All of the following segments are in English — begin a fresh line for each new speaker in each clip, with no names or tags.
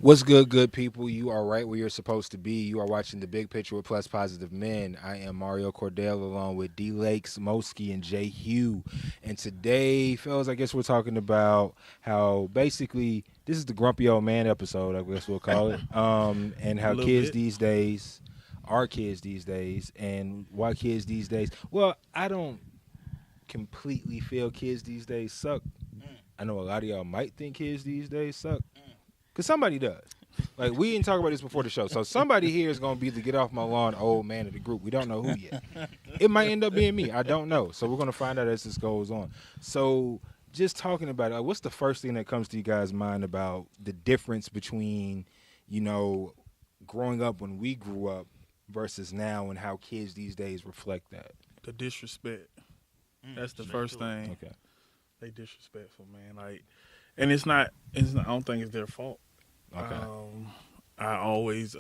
What's good people? You are right where you're supposed to be. You are watching the Big Picture with Plus Positive Men. I am Mario Cordell along with D Lakes, Mosky, and J Hugh. And today, fellas, I guess we're talking about how basically this is the grumpy old man episode, I guess we'll call it. And how kids these days are kids these days, and why kids these days. Well, I don't completely feel kids these days suck. I know a lot of y'all might think kids these days suck. Because somebody does. Like, we didn't talk about this before the show. So somebody here is going to be the get off my lawn old man of the group. We don't know who yet. It might end up being me. I don't know. So we're going to find out as this goes on. So just talking about it, like, what's the first thing that comes to you guys' mind about the difference between, you know, growing up when we grew up versus now and how kids these days reflect that?
The disrespect. That's the first thing.
Okay.
They disrespectful, man. Like, and it's not, I don't think it's their fault.
Okay.
I always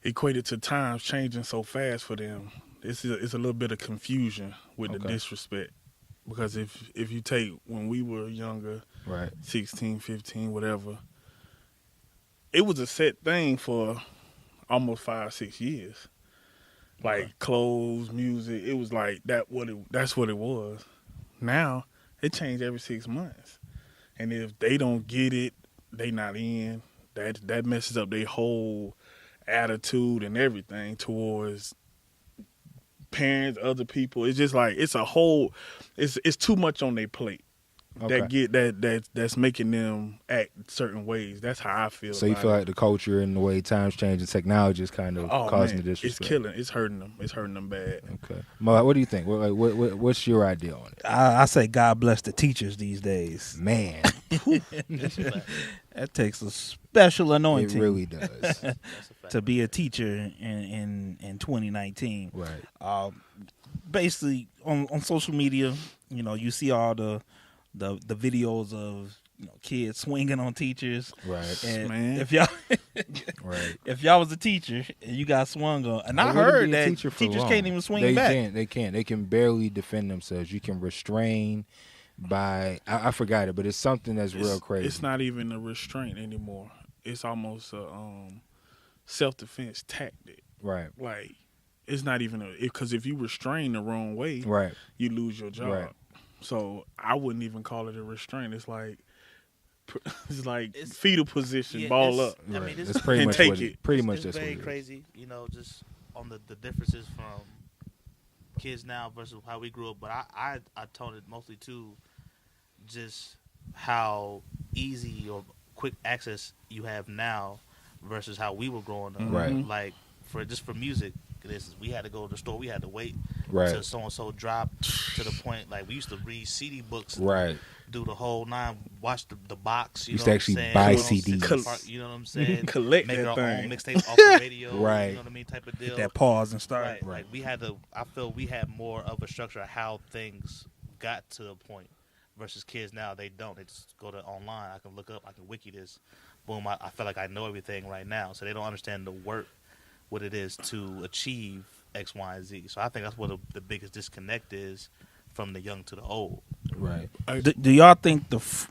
equate it to times changing so fast for them. It's a little bit of confusion with the disrespect. Because if you take when we were younger,
right,
16, 15, whatever, it was a set thing for almost 5-6 years. Like clothes, music, it was like that's what it was. Now it changed every 6 months. And if they don't get it, they not in. That messes up their whole attitude and everything towards parents, other people. It's just like it's too much on their plate.
Okay.
That's making them act certain ways. That's how I feel.
So you feel like the culture and the way times change and technology is kind of causing the disrespect.
It's killing. It's hurting them. It's hurting them bad.
Okay. Mo, what do you think? What's your idea on it?
I say God bless the teachers these days.
Man,
that takes a special anointing.
it really does.
To be a teacher in 2019.
Right.
Basically, on social media, you know, you see all the videos of, you know, kids swinging on teachers.
Right.
And
man,
if y'all
right,
if y'all was a teacher and you got swung on, and I heard that teachers can't even swing back.
They can barely defend themselves. You can restrain by I forgot it, but it's something that's real crazy.
It's not even a restraint anymore. It's almost a self-defense tactic.
Right.
Like, it's not even because if you restrain the wrong way,
right,
you lose your job.
Right.
So I wouldn't even call it a restraint. It's like fetal position, ball up.
Right.
I mean,
it's pretty much
take it.
Pretty much
it's
that's
very
what it
crazy. You know, just on the differences from kids now versus how we grew up. But I tone it mostly to just how easy or quick access you have now versus how we were growing up.
Right.
Like for music, we had to go to the store. We had to wait
right.
till so and so dropped to the point. Like we used to read CD books.
Right.
Do the whole 9, watch the box. You
used
know
to
what
actually
I'm
buy
saying?
CDs.
You know what I'm saying?
Collect
Make
that
our
thing.
own mixtapes off the radio.
Right.
You know what I mean? Type of deal.
Hit that pause and start.
Right. Like we had to. I feel we had more of a structure of how things got to a point. Versus kids now, they don't. They just go to online. I can look up. I can wiki this. Boom. I feel like I know everything right now. So they don't understand the work, what it is to achieve X, Y, and Z. So I think that's what the biggest disconnect is from the young to the old.
Right.
Do y'all think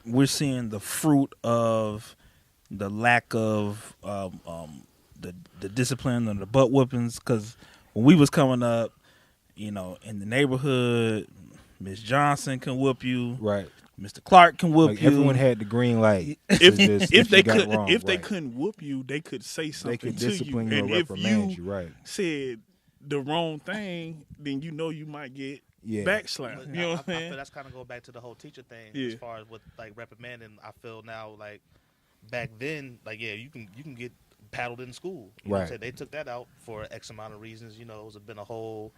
we're seeing the fruit of the lack of the discipline and the butt whoopings? Because when we was coming up, you know, in the neighborhood, Miss Johnson can whoop you.
Right.
Mr. Clark can whoop you.
Everyone had the green light.
If they
couldn't
couldn't whoop you, they could say something
they could
to
discipline
you.
you
And
or
if
reprimand
you
right.
said the wrong thing, then you know you might get backslap. You know what I'm saying?
I feel that's kind of go back to the whole teacher thing as far as with like reprimanding. I feel now like back then, like you can get paddled in school. You know what I'm saying? They took that out for X amount of reasons. You know, it's been a whole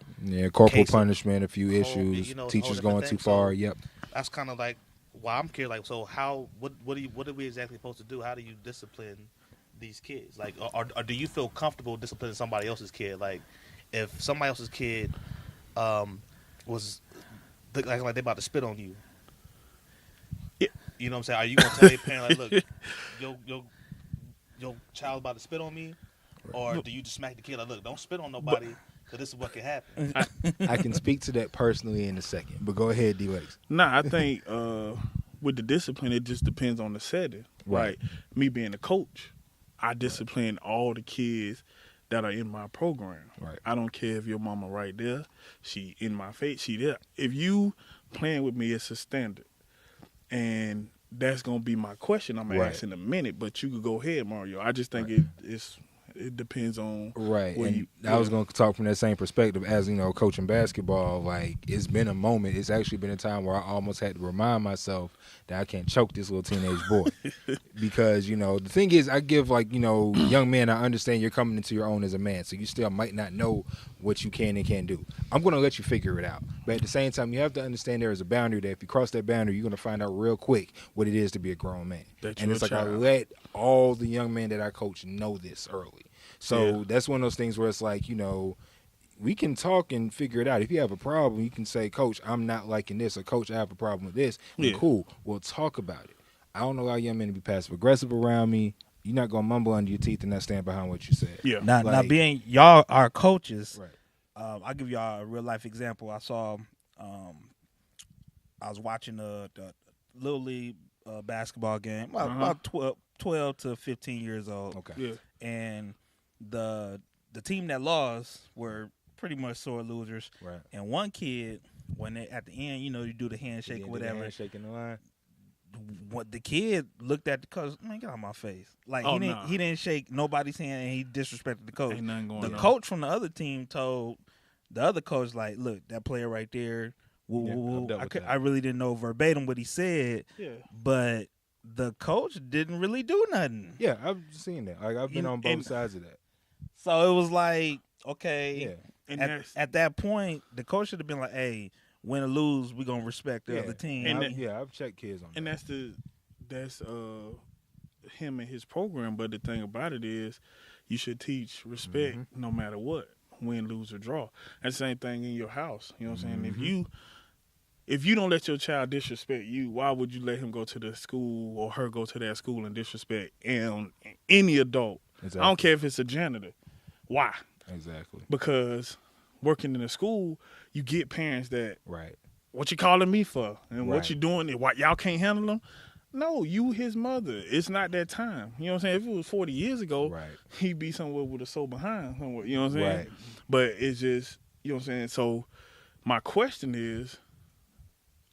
corporal punishment, a few issues,
you know,
teachers going too far. Yep.
That's kind of like why I'm curious. Like, so how? What are we exactly supposed to do? How do you discipline these kids? Like, or do you feel comfortable disciplining somebody else's kid? Like, if somebody else's kid was like they about to spit on you.
Yeah.
You know what I'm saying? Are you gonna tell your parent like, look, your child about to spit on me, or do you just smack the kid like, look, don't spit on nobody, because this is what can happen.
I can speak to that personally in a second, but go ahead, D-Lakes.
Nah, I think with the discipline, it just depends on the setting.
Right.
Like me being a coach, I discipline all the kids that are in my program.
Right.
I don't care if your mama right there, she in my face, she there. If you playing with me, it's a standard, and that's gonna be my question. I'm gonna
Right.
ask in a minute, but you could go ahead, Mario. I just think it depends on
Right,
where
and
you.
I was going to talk from that same perspective as coaching basketball. Like it's been a moment. It's actually been a time where I almost had to remind myself that I can't choke this little teenage boy because the thing is, I give young men. I understand you're coming into your own as a man, so you still might not know what you can and can't do. I'm going to let you figure it out, but at the same time, you have to understand there is a boundary that if you cross that boundary, you're going to find out real quick what it is to be a grown man. And it's like I let all the young men that I coach know this early. So that's one of those things where it's like, we can talk and figure it out. If you have a problem, you can say, Coach, I'm not liking this, or Coach, I have a problem with this. And cool, we'll talk about it. I don't allow young men to be passive aggressive around me. You're not gonna mumble under your teeth and not stand behind what you said.
Yeah.
Now being y'all are coaches,
Right.
I'll give y'all a real life example. I saw, I was watching the Little League basketball game, about 12 to 15 years old.
Okay.
Yeah.
And the team that lost were pretty much sore losers.
Right.
And one kid, when they at the end, you do the handshake or whatever.
Handshake in the line.
What the kid looked at the coach, man, get out of my face. Like
Oh,
he didn't shake nobody's hand and he disrespected the coach.
Ain't nothing going
The
on.
coach from the other team told the other coach, like, look, that player right there,
I've dealt with that.
I really didn't know verbatim what he said,
Yeah.
but the coach didn't really do nothing.
Yeah, I've seen that. Like I've been on both sides of that.
So it was like, okay,
Yeah.
And
at that point, the coach should have been like, hey, win or lose, we're going to respect the
Yeah.
other team.
And
I've checked kids on that.
And that's him and his program. But the thing about it is, you should teach respect no matter what, win, lose, or draw. That's the same thing in your house. You know what I'm saying? If you don't let your child disrespect you, why would you let him go to the school or her go to that school and disrespect any adult?
Exactly.
I don't care if it's a janitor. Why?
Exactly.
Because working in a school, you get parents that,
Right.
what you calling me for? And
Right.
what you doing? Why y'all can't handle them? No, you his mother. It's not that time. You know what I'm saying? If it was 40 years ago,
Right.
he'd be somewhere with a soul behind somewhere. You know what I'm saying?
Right.
But it's just, you know what I'm saying? So my question is,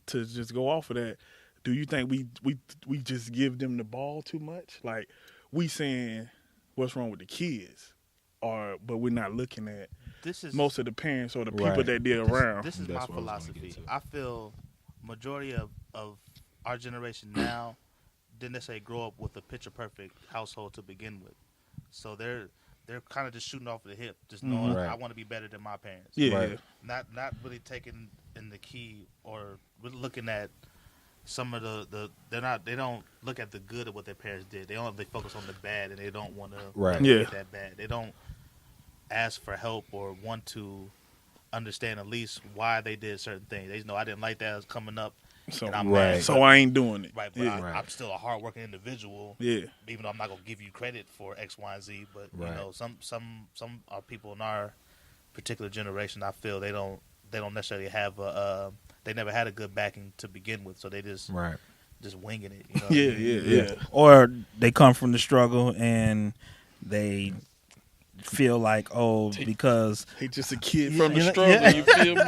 to just go off of that, do you think we just give them the ball too much? Like, we saying what's wrong with the kids, but we're not looking at
This is
most of the parents or the people
Right.
that they're around.
This is
That's
my
what I was gonna
philosophy.
get to.
I feel majority of our generation now didn't necessarily grow up with a picture perfect household to begin with, so they're kind of just shooting off the hip, just knowing
Right.
I want to be better than my parents.
Yeah.
Right.
Not really taking in the key or really looking at some of they don't look at the good of what their parents did. They focus on the bad, and they don't want to
Right.
Yeah.
get that bad. They don't ask for help or want to understand at least why they did certain things. They just know I didn't like that as coming up,
So,
and I'm
Right.
mad.
so I ain't doing it.
Right, but
Yeah.
Right.
I'm still a hardworking individual.
Yeah.
Even though I'm not gonna give you credit for X, Y, and Z, but
Right.
some are people in our particular generation. I feel they don't necessarily have they never had a good backing to begin with, so they just
Right.
winging it. You know what I
Yeah,
mean?
yeah.
Or they come from the struggle and they feel like, because
He just a kid from the
Yeah,
struggle.
yeah.
You feel me?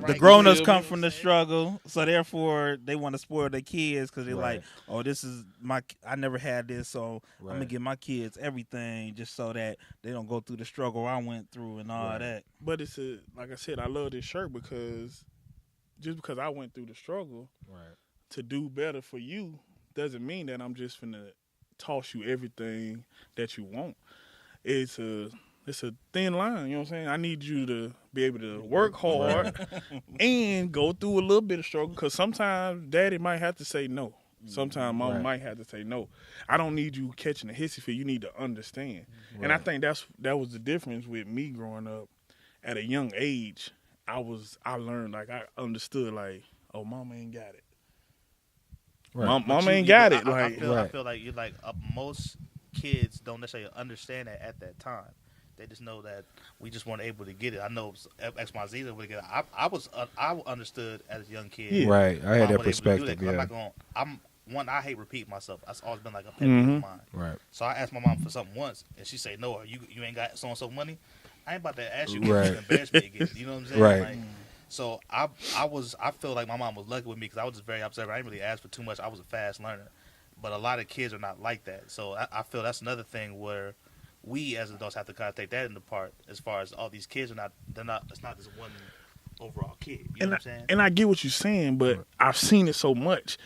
the grown-ups come from the struggle, so therefore they want to spoil their kids because they're
Right.
like, this is I never had this, so I'm
Right.
gonna give my kids everything just so that they don't go through the struggle I went through and all
Right.
that.
But it's like I said, I love this shirt because just because I went through the struggle
Right.
to do better for you doesn't mean that I'm just finna toss you everything that you want. It's a thin line, you know what I'm saying? I need you to be able to work hard and go through a little bit of struggle because sometimes daddy might have to say no. Sometimes mom
Right.
might have to say no. I don't need you catching a hissy fit. You need to understand. And I think that was the difference with me growing up at a young age. I learned, like, I understood, like, oh, mama ain't got it.
Right.
Mama ain't got it.
I
Like,
feel
Right.
like you're like most kids don't necessarily understand that at that time. They just know that we just weren't able to get it. I know X, Y, Z able to get it. I understood as a young kid.
Yeah.
Right. I had that perspective.
I'm
Yeah.
not going. I hate repeating myself. That's always been like a pet
Mm-hmm.
peeve of mine.
Right.
So I asked my mom for something once, and she said, "No, you ain't got so and so money. I ain't about to ask you
Right.
to embarrass me again." You know what I'm saying?
Right.
Like, so I feel like my mom was lucky with me because I was just very observant. I didn't really ask for too much. I was a fast learner, but a lot of kids are not like that. So I feel that's another thing where we as adults have to kind of take that into part as far as all these kids are not. It's not this one overall kid. You know what I'm saying?
And I get what you're saying, but I've seen it so much.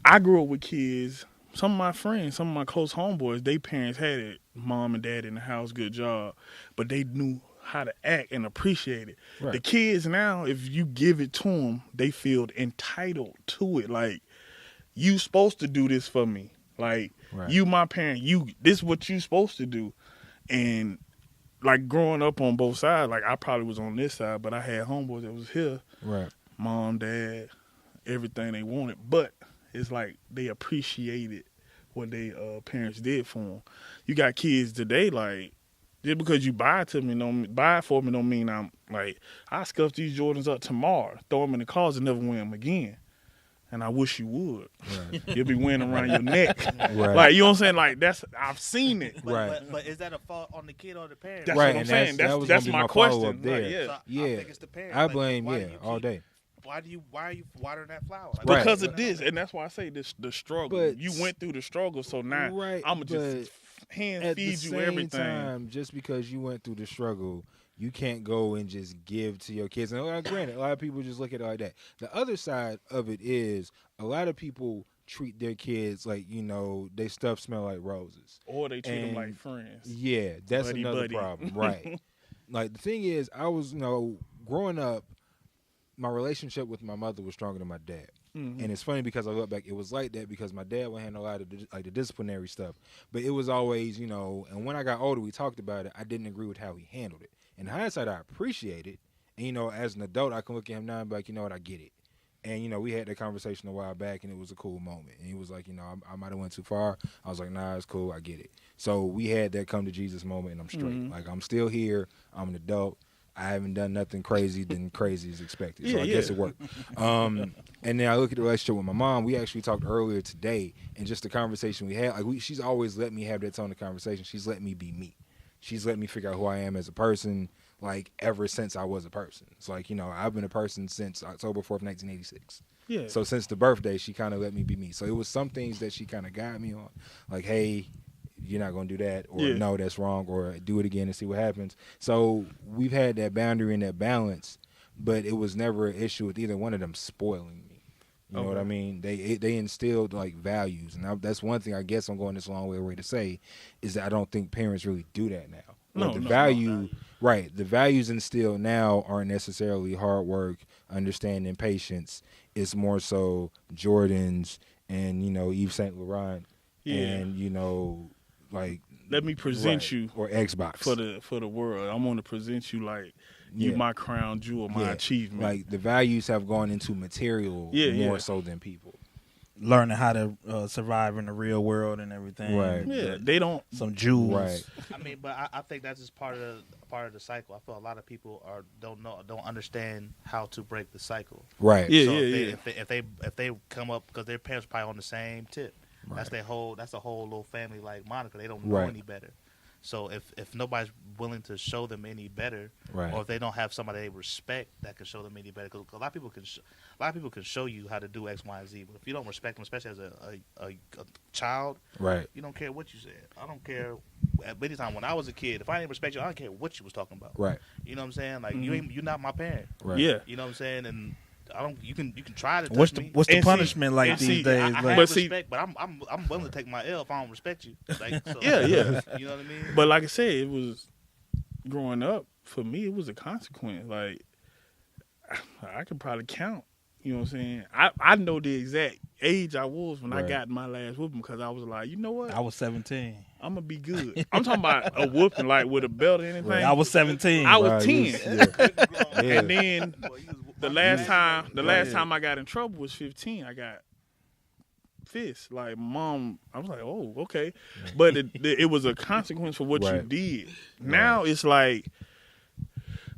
I grew up with kids. Some of my friends, some of my close homeboys, they parents had it, mom and dad in the house, good job, but they knew how to act and appreciate it.
Right.
The kids now, if you give it to them, they feel entitled to it. Like, you supposed to do this for me. Like,
Right.
you my parent, this is what you supposed to do. And like growing up on both sides, like I probably was on this side, but I had homeboys that was here,
Right.
mom, dad, everything they wanted, but it's like they appreciated what they parents did for them. You got kids today, like, just because you buy it for me don't mean I'm like, I scuff these Jordans up tomorrow, throw them in the closet, never wear them again. And I wish you would.
Right.
You'll be wearing them around your neck.
Right.
Like, you know what I'm saying? Like, I've seen it.
Right.
But is that a fault on the kid or the parent?
That's
Right,
what I'm
and
saying.
that was
That's
gonna be
my
my follow-up
question.
there.
Like, yeah.
So
Yeah.
I think it's the parent.
I
Like,
blame,
why
yeah,
do you
all
keep-
day.
Why are you watering that flower? Like,
Right.
Because of this, and that's why I say this: the struggle.
But-
You went through the struggle, so now
Right,
I'm gonna just
At
hand
the
feed you
same
everything.
time, just because you went through the struggle, you can't go and just give to your kids. And granted, a lot of people just look at it like that. The other side of it is a lot of people treat their kids like, they stuff smell like roses.
Or they treat them
And-
like friends.
Yeah, that's
Buddy,
another
buddy.
problem. Right. Like, the thing is, I was, growing up, my relationship with my mother was stronger than my dad.
Mhm.
And it's funny because I look back, it was like that because my dad would handle a lot of the disciplinary stuff. But it was always, and when I got older, we talked about it, I didn't agree with how he handled it. In hindsight, I appreciate it. And, as an adult, I can look at him now and be like, you know what, I get it. And, we had that conversation a while back, and it was a cool moment. And he was like, I might have went too far. I was like, nah, it's cool, I get it. So we had that come to Jesus moment, and I'm straight.
Mhm.
Like, I'm still here. I'm an adult. I haven't done nothing crazy than crazy as expected. So
Yeah,
I guess
yeah.
it worked. And then I look at the relationship with my mom. We actually talked earlier today, and just the conversation we had. Like, she's always let me have that tone of conversation. She's let me be me. She's let me figure out who I am as a person, like, ever since I was a person. It's like, I've been a person since October 4th, 1986.
Yeah.
So since the birthday, she kind of let me be me. So it was some things that she kind of got me on. Like, hey, you're not going to do that, or
Yeah.
no, that's wrong, or do it again and see what happens. So we've had that boundary and that balance, but it was never an issue with either one of them spoiling me. You know what I
Okay.
mean? They instilled, like, values. And that's one thing I guess I'm going this long way to say is that I don't think parents really do that now.
No,
the
no,
value, right, the values instilled now aren't necessarily hard work, understanding, patience. It's more so Jordans and, Yves Saint Laurent
Yeah.
and, like,
Let me present
right,
you
or Xbox
for the world. I'm gonna present you like you
Yeah.
my crown jewel, my
Yeah.
achievement.
Like, the values have gone into material
Yeah,
more
yeah.
so than people.
Learning how to survive in the real world and everything.
Right.
yeah, they don't.
Some jewels.
Right.
I mean, but I think that's just part of the cycle. I feel a lot of people don't understand how to break the cycle.
Right.
Yeah,
So
yeah,
if they come up because their parents are probably on the same tip,
Right.
that's a whole little family like moniker. They don't know
Right.
any better. So if nobody's willing to show them any better,
Right.
or if they don't have somebody they respect that can show them any better, because a lot of people can show you how to do X, Y, and Z, but if you don't respect them, especially as a child,
Right.
you don't care what you said. I don't care. At any time when I was a kid, if I didn't respect you, I don't care what you was talking about.
Right.
You know what I'm saying? Like
Mhm.
you're not my parent.
Right.
Yeah.
You know what I'm saying? And I don't. You can try to touch
What's
me.
the
And see-
punishment like
and
these
see,
days?
I
like,
have
But see-
respect, but I'm willing to take my L if I don't respect you. Like, so,
Yeah, yeah.
You know what I mean?
But like I said, it was growing up for me. It was a consequence. Like I could probably count. You know what I'm saying? I know the exact age I was when I
Right.
got my last whooping because I was like, you know what?
I was 17.
I'm gonna be good. I'm talking about a whooping like with a belt or anything.
I was 17.
I was
Right,
10.
you was- yeah.
And then
Boy, you was
the
one
last
year.
time
Right.
I got in trouble was 15. I got fist. Like, mom, I was like, oh, okay. But it was a consequence for what you
Right.
did. Now it's like,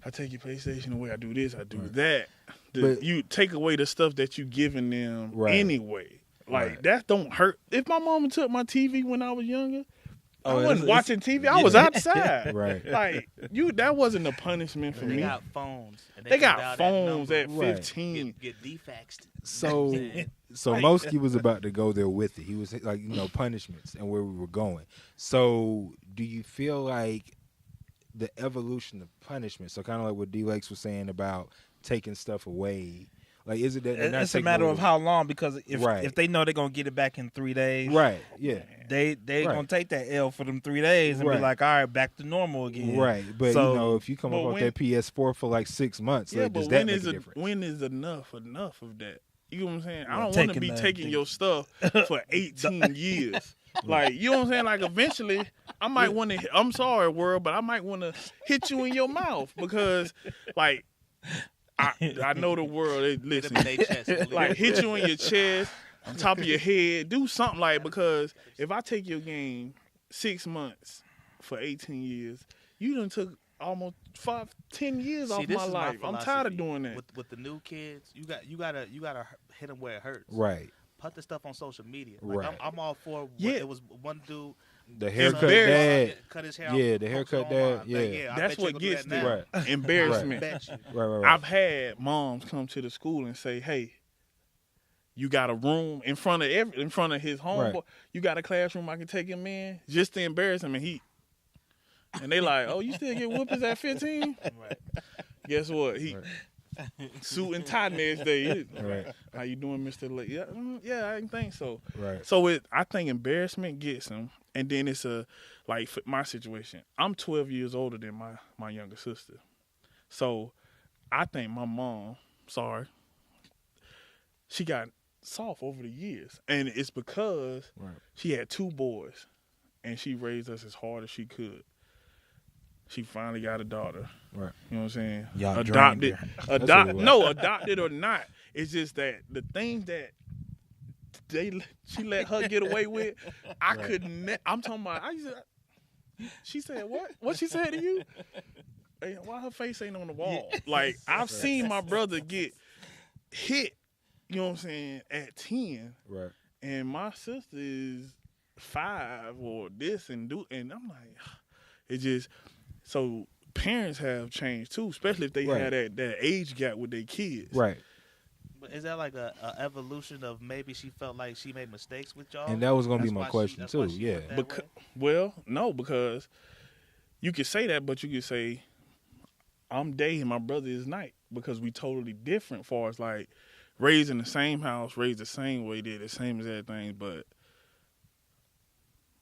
I take your PlayStation away, I do this, I do that.
But-
You take away the stuff that you giving them anyway. Like,
Right.
that don't hurt. If my mama took my TV when I was younger, I
Oh,
wasn't
it's-
watching TV. I was outside.
Right.
Like, that wasn't a punishment for
They
me.
got phones. And
They
can
got
dial that
phones
number.
at
Right.
15.
Get defaxed.
So, Mosky was about to go there with it. He was like, punishments and where we were going. So, do you feel like the evolution of punishment? So, kind of like what D Lakes was saying about taking stuff away. Like, is it that they're not
It's a
taking
matter
away
of how long, because
Right.
if they know they're gonna get it back in 3 days,
Right. Yeah.
they
Right.
gonna take that L for them 3 days and
Right.
be like, all right, back to normal again.
Right. But
So-
if you come
But
up with
when-
that PS4 for like 6 months,
Yeah,
like, does
but
that
when
make
is
a difference?
when is enough of that? You know what I'm saying? I
Well,
don't want to
taking
be
the-
taking your stuff for 18 years. Like, you know what I'm saying? Like, eventually, I might want to. I'm sorry, world, but I might want to hit you in your mouth because, like, I know the world. Listen, like, hit you in your chest, on top of your head, do something like, because if I take your game 6 months for 18 years, you done took almost 5-10 years off my life. I'm tired of doing that.
With the new kids, you gotta hit them where it hurts.
Right.
Put the stuff on social media. Like,
Right.
I'm all for.
Yeah.
It was one dude.
The haircut
Embarrassing.
dad.
Cut his hair.
Yeah,
off,
the
post
haircut
it online.
dad, yeah.
I
That's
bet you
what
gonna do
gets
that
me.
now.
Right.
Embarrassment.
Bet you.
Right.
I've had moms come to the school and say, "Hey, you got a room in front of his homeboy.
Right.
You got a classroom I can take him in just to embarrass him." And they like, "Oh, you still get whoopings at 15?"
Right.
Guess what? He suit and tie next day.
Right.
How you doing, Mr. Lake? Yeah, yeah, I didn't think so.
Right.
So I think embarrassment gets him, and then it's like for my situation. I'm 12 years older than my younger sister, so I think my mom, she got soft over the years, and it's because
Right.
she had 2 boys, and she raised us as hard as she could. She finally got a daughter.
Right.
You know what I'm saying?
Y'all
Adopted,
drained
what it was.
adopted or not. It's just that the things that she let her get away with, I couldn't. I'm talking about. She said what? What she said to you? Hey, why her face ain't on the wall? Like, I've seen my brother get hit. You know what I'm saying? At 10,
Right.
and my sister is 5 or this and I'm like, it just. So parents have changed too, especially if they
Right.
had that age gap with their kids.
Right.
But is that like a evolution of maybe she felt like she made mistakes with y'all?
And that was gonna be
That's
my
why
question
that's
too.
why she
Yeah.
went that way?
Well, no, because you could say that, but you could say, I'm day and my brother is night, because we totally different as far as like raised in the same house, raised the same way, did the same as everything. But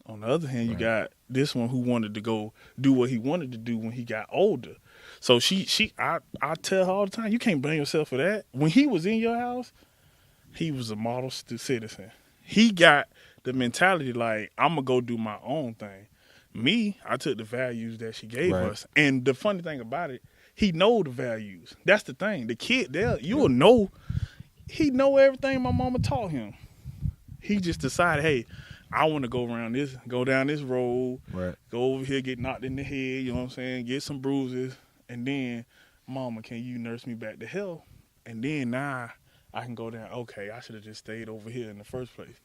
on the other hand, you
Right.
got this one who wanted to go do what he wanted to do when he got older. So I tell her all the time, you can't blame yourself for that. When he was in your house, he was a model citizen. He got the mentality like, I'm going to go do my own thing. Me, I took the values that she gave
Right.
us. And the funny thing about it, he know the values. That's the thing. The kid, you will know. He know everything my mama taught him. He just decided, hey, I want to go down this road,
Right.
go over here, get knocked in the head, you know what I'm saying, get some bruises, and then, mama, can you nurse me back to health? And then now I can go down, okay, I should have just stayed over here in the first place.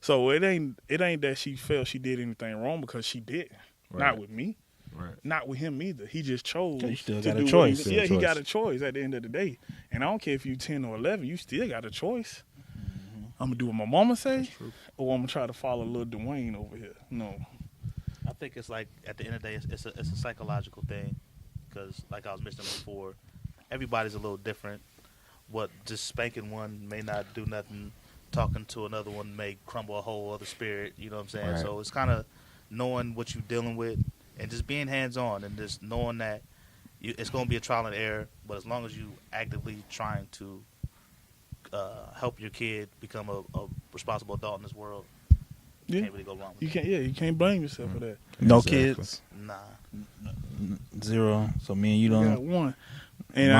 So it ain't that she felt she did anything wrong, because she didn't.
Right.
Not with me.
Right.
Not with him either. He just chose.
You still
to
got a
do what
choice.
He, yeah,
Still a
he got
choice.
a choice at the end of the day. And I don't care if you 10 or 11, you still got a choice. I'm going to do what my mama say, or I'm going to try to follow little Dwayne over here. No.
I think it's like, at the end of the day, it's a psychological thing, because like I was mentioning before, everybody's a little different. What just spanking one may not do nothing. Talking to another one may crumble a whole other spirit. You know what I'm saying?
Right.
So it's kind of knowing what you're dealing with and just being hands-on and just knowing that it's going to be a trial and error, but as long as you actively trying to help your kid become a responsible adult in this world, you
Yeah.
can't really go wrong with
You
that.
can't. Yeah, you can't blame yourself for that.
No
Exactly.
kids,
Nah.
0. So me and you
You got
don't.
one. And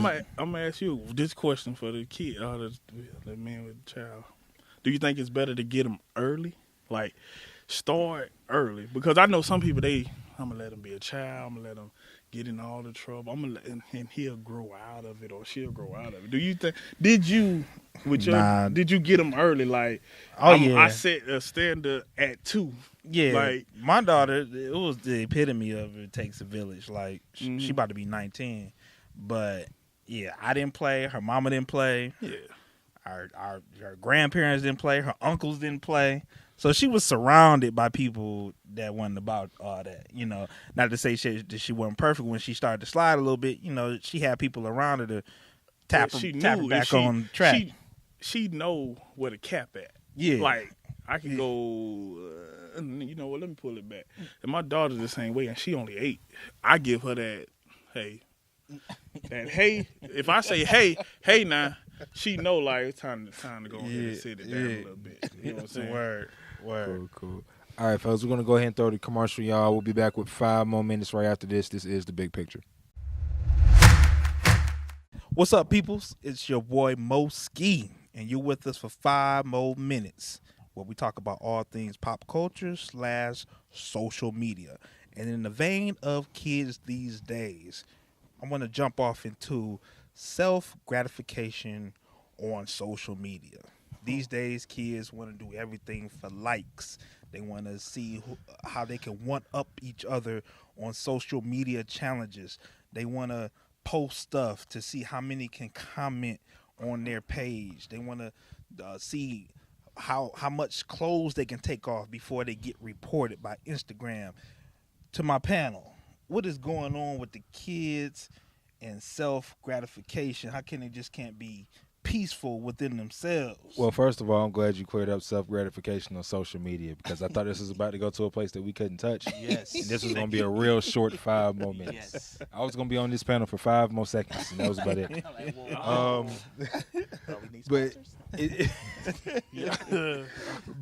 Mine
I'm gonna ask you this question for the kid, the man with the child. Do you think it's better to get them early? Like, start early? Because I know some people, I'm going to let them be a child. I'm going to let them get in all the trouble. And he'll grow out of it or she'll grow out of it. Do you think, did you get them early? Like, I set a standard at 2.
Yeah,
like,
my daughter, it was the epitome of it takes a village. Like, she about to be 19. But, yeah, I didn't play. Her mama didn't play.
Yeah.
Her grandparents didn't play. Her uncles didn't play. So she was surrounded by people that wasn't about all that. You know, not to say that she wasn't perfect when she started to slide a little bit. You know, she had people around her to tap her back on track.
She know where to cap at.
Yeah.
Like, I can go, you know what, let me pull it back. And my daughter's the same way, and she only 8. I give her that, hey. If I say, hey now, she know, like, it's time to go ahead and sit it down a little bit. You know what I'm saying?
Word.
Cool. All right, fellas, we're going to go ahead and throw the commercial, y'all. We'll be back with 5 more minutes right after this. This is The Big Picture.
What's up, peoples? It's your boy Mo Ski, and you're with us for 5 more minutes where we talk about all things pop culture / social media. And in the vein of kids these days, I want to jump off into self-gratification on social media. These days, kids want to do everything for likes. They want to see how they can one-up each other on social media challenges. They want to post stuff to see how many can comment on their page. They want to see how much clothes they can take off before they get reported by Instagram. To my panel, what is going on with the kids and self-gratification? How can they just can't be peaceful within themselves?
Well, first of all, I'm glad you cleared up self-gratification on social media because I thought this was about to go to a place that we couldn't touch.
Yes.
And this was going to be a real short 5 more minutes.
Yes.
I was going to be on this panel for 5 more seconds, and that was about it.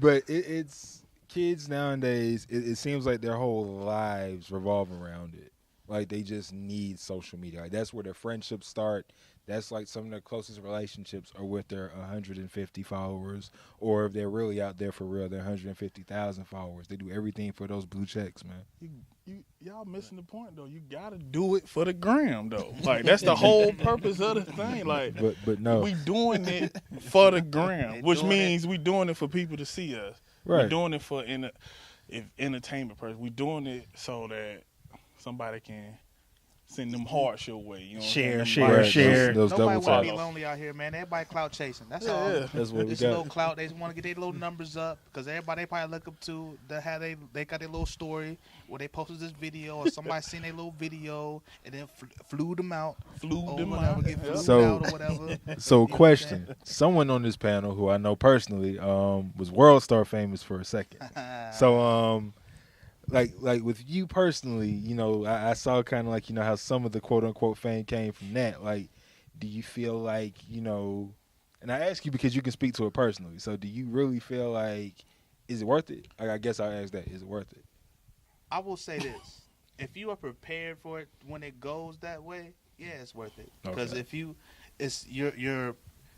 But it's kids nowadays, it seems like their whole lives revolve around it. Like, they just need social media. Like, that's where their friendships start. That's like some of their closest relationships are with their 150 followers, or if they're really out there for real, they're 150,000 followers. They do everything for those blue checks, man.
Y'all missing the point though. You gotta do it for the gram though. Like, that's the whole purpose of the thing. Like,
but no,
we doing it for the gram, which means we doing it for people to see us.
Right.
We're doing it for entertainment purpose. We doing it so that somebody can send them hearts your way. You know,
share.
Those
Nobody
double
want to be
taps.
lonely out here, man. Everybody clout chasing. That's all.
That's what we
It's a little
got.
clout. They just want to get their little numbers up because everybody they probably look up to how they got their little story where they posted this video or somebody seen their little video and then flew them out.
So-
Out or whatever.
So, question: someone on this panel who I know personally was World Star famous for a second. So, like with you personally, you know, I saw kind of like, you know, how some of the quote unquote fame came from that. Like, do you feel like, you know, and I ask you because you can speak to it personally. So, do you really feel like, is it worth it? Like, I guess I'll ask that: is it worth it?
I will say this: if you are prepared for it when it goes that way, yeah, it's worth it. Because
Okay.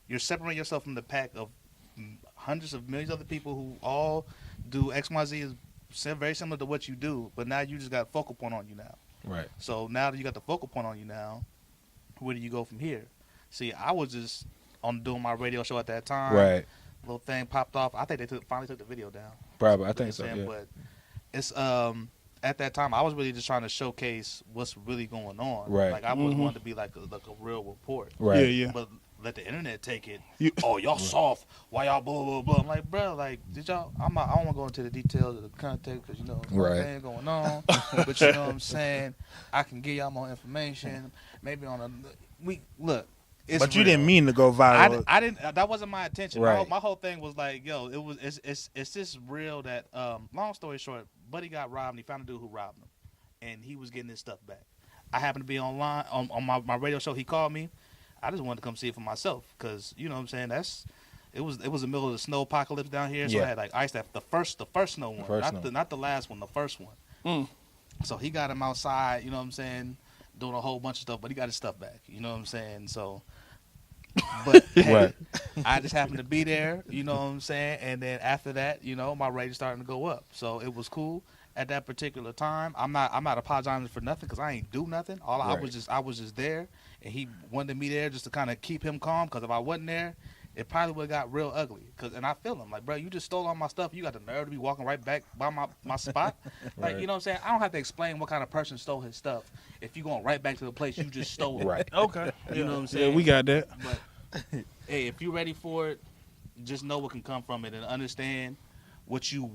you're separating yourself from the pack of hundreds of millions of other people who all do X, Y, Z is very similar to what you do, but now you just got a focal point on you now.
Right.
So now that you got the focal point on you now, where do you go from here? See, I was just on doing my radio show at that time.
Right.
Little thing popped off. I think they finally took the video down.
Probably. I
You know
think
what I'm
so.
saying?
Yeah.
But it's at that time I was really just trying to showcase what's really going on.
Right.
Like I was wanted to be like a real report.
Right.
Yeah.
But let the internet take it.
You-
Oh, y'all soft. Why y'all blah blah blah? I'm like, bro, like, did y'all? I don't want to go into the details of the context because you know
Right.
thing going on. But you know what I'm saying? I can give y'all more information. Maybe on a look. It's
But you
real.
didn't mean to go viral.
I didn't. That wasn't my intention.
Right.
My whole thing was like, yo, it's just real that. Long story short, Buddy got robbed. And he found a dude who robbed him, and he was getting his stuff back. I happened to be online on my radio show. He called me. I just wanted to come see it for myself because you know what I'm saying. It was the middle of the snow apocalypse down here, so
Yeah.
I had like ice. That the first snow one,
first
not
snow.
not the last one, the first one. So he got him outside. You know what I'm saying, doing a whole bunch of stuff, but he got his stuff back. You know what I'm saying. So, but hey,
Right.
I just happened to be there, you know what I'm saying? And then after that, you know, my rating starting to go up. So it was cool at that particular time. I'm not apologizing for nothing because I ain't do nothing. I
Right.
I was just there, and he wanted me there just to kind of keep him calm. Because if I wasn't there, it probably would have got real ugly. And I feel him like, bro, you just stole all my stuff. You got the nerve to be walking right back by my spot. Like,
Right.
you know what I'm saying? I don't have to explain what kind of person stole his stuff if you going right back to the place you just stole it.
Right.
Okay.
You know what I'm
Yeah,
saying?
we got that.
But hey, if you're ready for it, just know what can come from it and understand what you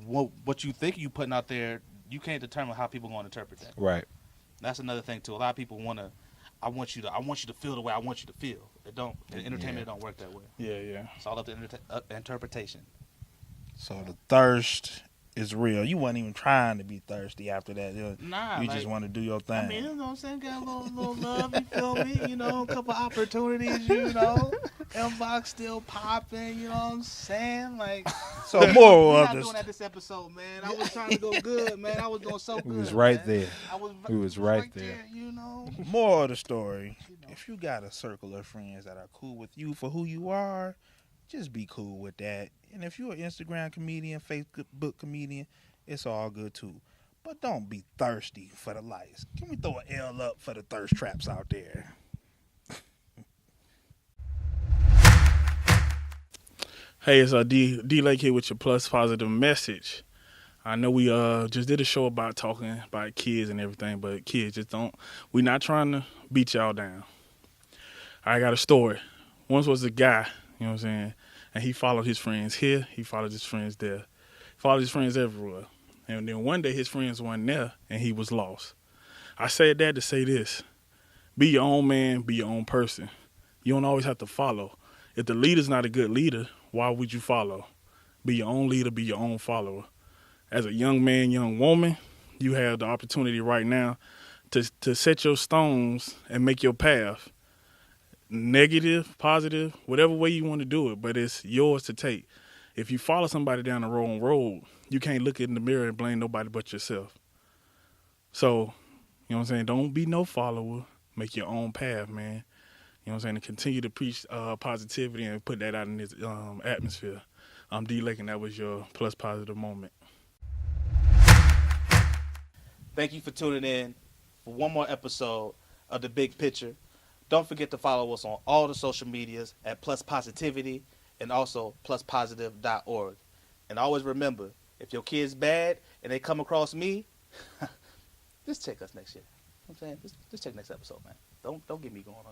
think you putting out there. You can't determine how people going to interpret that.
Right.
That's another thing too. A lot of people want to. I want you to feel the way I want you to feel. It don't. In entertainment, it don't work that way.
Yeah.
It's all up to interpretation.
So the thirst is real. You wasn't even trying to be thirsty after that.
Nah,
You
like,
just want to do your thing.
I mean, you know what I'm saying? Got a little love, you feel me? You know, a couple opportunities, you know. Inbox still popping, you know what I'm saying? Like,
so moral
we're
of
not
this.
doing that this episode, man. I was trying to go good, man. I was doing so good.
We was right
man.
there.
I was
right there.
you know.
Moral of the story:
You know.
if you got a circle of friends that are cool with you for who you are, just be cool with that. And if you're an Instagram comedian, Facebook comedian, it's all good too. But don't be thirsty for the likes. Can we throw an L up for the thirst traps out there?
Hey, it's D Lake here with your plus positive message. I know we just did a show about talking about kids and everything, but kids just don't. We're not trying to beat y'all down. I got a story. Once was a guy, you know what I'm saying, and he followed his friends here, he followed his friends there, followed his friends everywhere. And then one day his friends weren't there and he was lost. I said that to say this. Be your own man, be your own person. You don't always have to follow. If the leader's not a good leader, why would you follow? Be your own leader, be your own follower. As a young man, young woman, you have the opportunity right now to set your stones and make your path. Negative, positive, whatever way you want to do it, but it's yours to take. If you follow somebody down the wrong road, you can't look in the mirror and blame nobody but yourself. So, you know what I'm saying? Don't be no follower. Make your own path, man. You know what I'm saying? And continue to preach positivity and put that out in this atmosphere. I'm D Lake, and that was your plus positive moment.
Thank you for tuning in for one more episode of The Big Picture. Don't forget to follow us on all the social medias at Plus Positivity and also pluspositive.org. And always remember, if your kid's bad and they come across me, just check us next year. You know what I'm saying? Just check next episode, man. Don't get me going on.